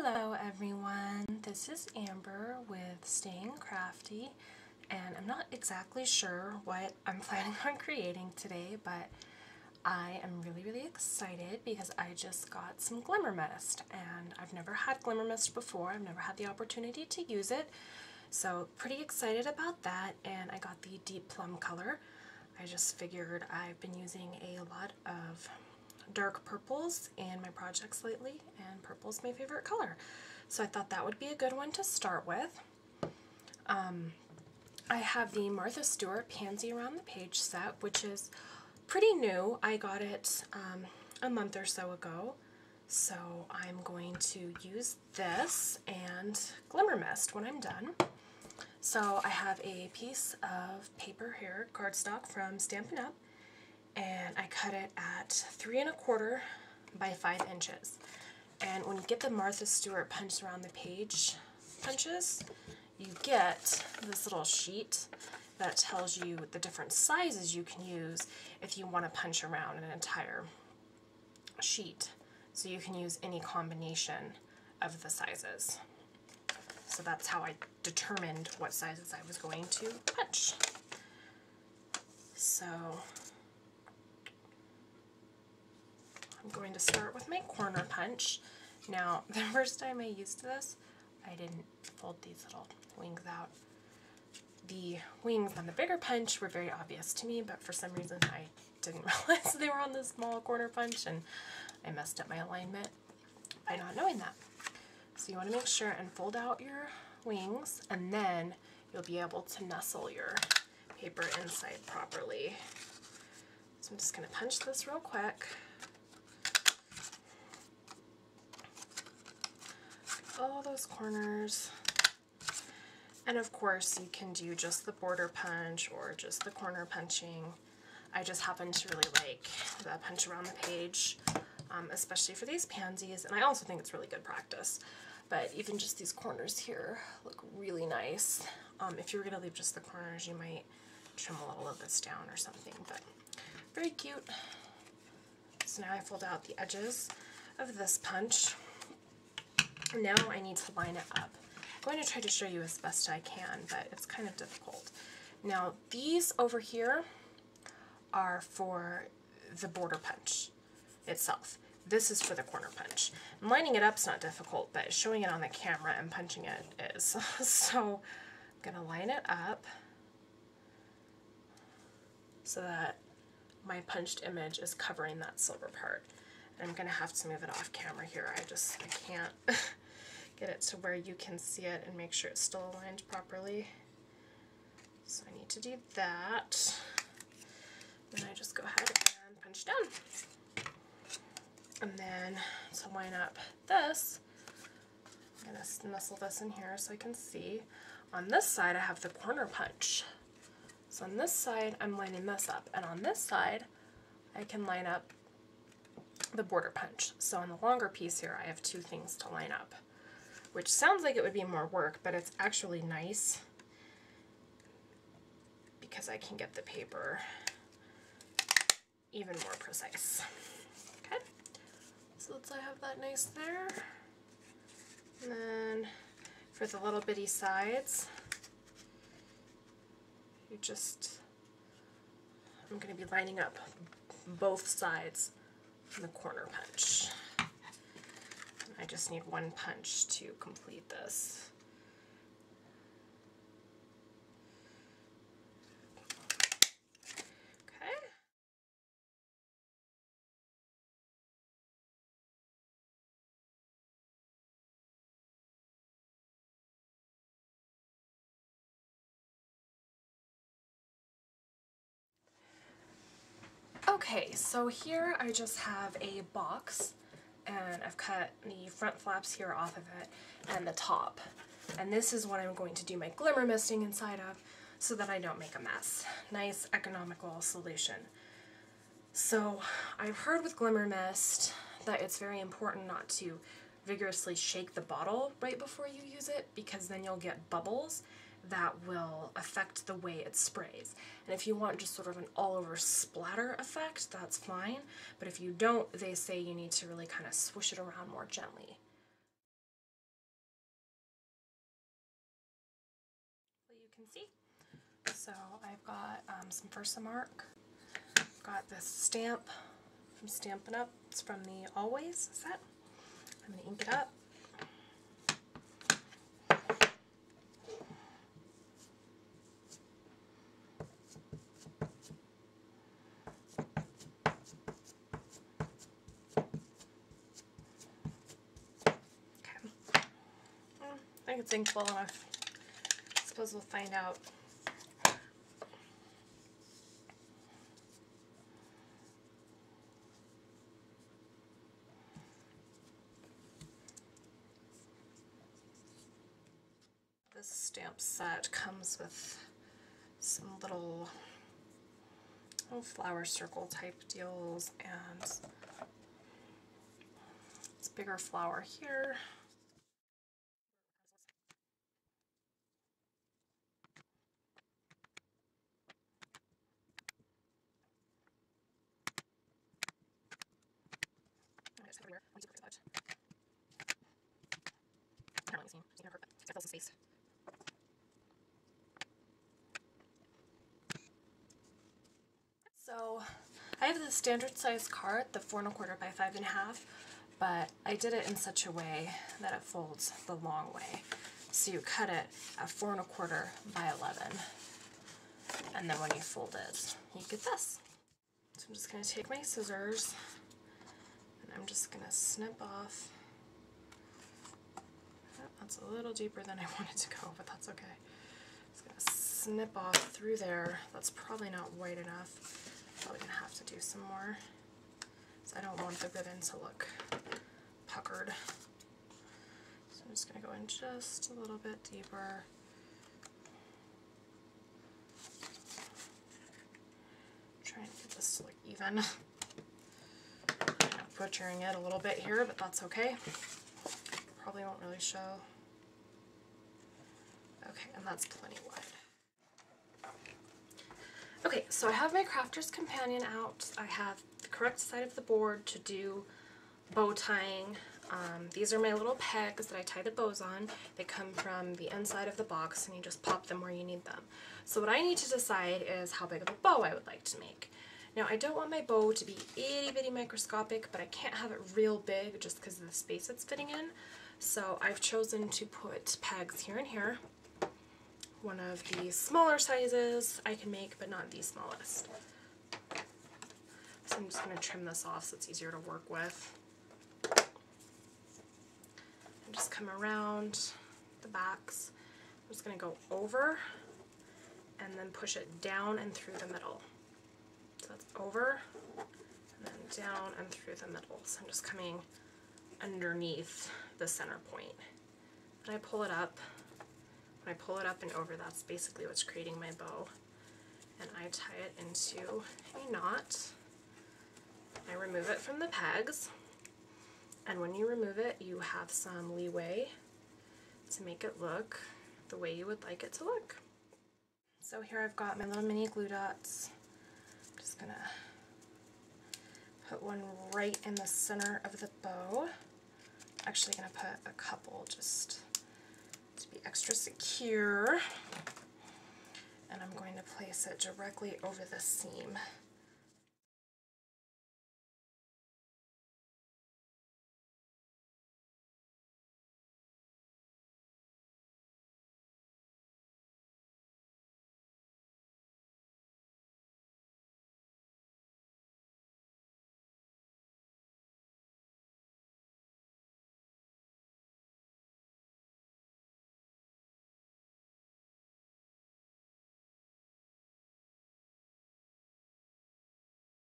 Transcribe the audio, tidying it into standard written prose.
Hello everyone, this is Amber with Staying Crafty, and I'm not exactly sure what I'm planning on creating today, but I am really excited because I just got some Glimmer Mist, and I've never had Glimmer Mist before. I've never had the opportunity to use it, so pretty excited about that. And I got the deep plum color. I just figured I've been using a lot of dark purples in my projects lately, and purple's my favorite color, so I thought that would be a good one to start with. I have the Martha Stewart Pansy Around the Page set, which is pretty new. I got it a month or so ago, so I'm going to use this and Glimmer Mist when I'm done. So I have a piece of paper here, cardstock from Stampin' Up!, and I cut it at 3 1/4 by 5 inches. And when you get the Martha Stewart Punch Around the Page punches, you get this little sheet that tells you the different sizes you can use if you want to punch around an entire sheet. So you can use any combination of the sizes. So that's how I determined what sizes I was going to punch. So I'm going to start with my corner punch. Now, the first time I used this, I didn't fold these little wings out. The wings on the bigger punch were very obvious to me, but for some reason I didn't realize they were on the small corner punch, and I messed up my alignment by not knowing that. So you want to make sure and fold out your wings, and then you'll be able to nestle your paper inside properly. So I'm just going to punch this real quick. All those corners, and of course you can do just the border punch or just the corner punching. I just happen to really like the punch around the page, especially for these pansies, and I also think it's really good practice. But even just these corners here look really nice. If you were going to leave just the corners, you might trim a little of this down or something, but very cute. So now I fold out the edges of this punch. Now I need to line it up. I'm going to try to show you as best I can, but it's kind of difficult. Now these over here are for the border punch itself. This is for the corner punch. And lining it up's not difficult, but showing it on the camera and punching it is. So I'm going to line it up so that my punched image is covering that silver part. I'm going to have to move it off camera here. I can't get it to where you can see it and make sure it's still aligned properly. So I need to do that. Then I just go ahead and punch down. And then to line up this, I'm going to nestle this in here so I can see. On this side I have the corner punch. So on this side I'm lining this up, and on this side I can line up the border punch. So on the longer piece here I have two things to line up, which sounds like it would be more work, but it's actually nice because I can get the paper even more precise. Okay, so let's have that nice there. And then for the little bitty sides, I'm going to be lining up both sides from the corner punch. I just need one punch to complete this. Okay. Okay, so here I just have a box, and I've cut the front flaps here off of it and the top. And this is what I'm going to do my glimmer misting inside of so that I don't make a mess. Nice economical solution. So I've heard with Glimmer Mist that it's very important not to vigorously shake the bottle right before you use it, because then you'll get bubbles that will affect the way it sprays. And if you want just sort of an all-over splatter effect, that's fine, but if you don't, they say you need to really kind of swish it around more gently. can see. So I've got some Versamark. I've got this stamp from Stampin' Up. It's from the Always set. I'm going to ink it up. I think it's inked well enough. I suppose we'll find out. This stamp set comes with some little flower circle type deals, and it's bigger flower here. So I have the standard size card, the 4 1/4 by 5 1/2, but I did it in such a way that it folds the long way. So you cut it at 4 1/4 by 11, and then when you fold it, you get this. So I'm just going to take my scissors, and I'm just going to snip off. Oh, that's a little deeper than I wanted to go, but that's okay. Just going to snip off through there. That's probably not white enough. Probably going to have to do some more. So I don't want the ribbon to look puckered. So I'm just going to go in just a little bit deeper. Trying to get this to look even. I'm butchering it a little bit here, but that's okay. Probably won't really show. Okay, and that's plenty wide. Okay, so I have my Crafter's Companion out. I have the correct side of the board to do bow tying. These are my little pegs that I tie the bows on. They come from the inside of the box, and you just pop them where you need them. So what I need to decide is how big of a bow I would like to make. Now, I don't want my bow to be itty bitty microscopic, but I can't have it real big just because of the space it's fitting in. So I've chosen to put pegs here and here. One of the smaller sizes I can make, but not the smallest. So I'm just going to trim this off so it's easier to work with. And just come around the backs. I'm just going to go over and then push it down and through the middle. So that's over and then down and through the middle. So I'm just coming underneath the center point. And I pull it up. When I pull it up and over, that's basically what's creating my bow. And I tie it into a knot. I remove it from the pegs. And when you remove it, you have some leeway to make it look the way you would like it to look. So here I've got my little mini glue dots. I'm just gonna put one right in the center of the bow. Actually gonna put a couple just to be extra secure, and I'm going to place it directly over the seam.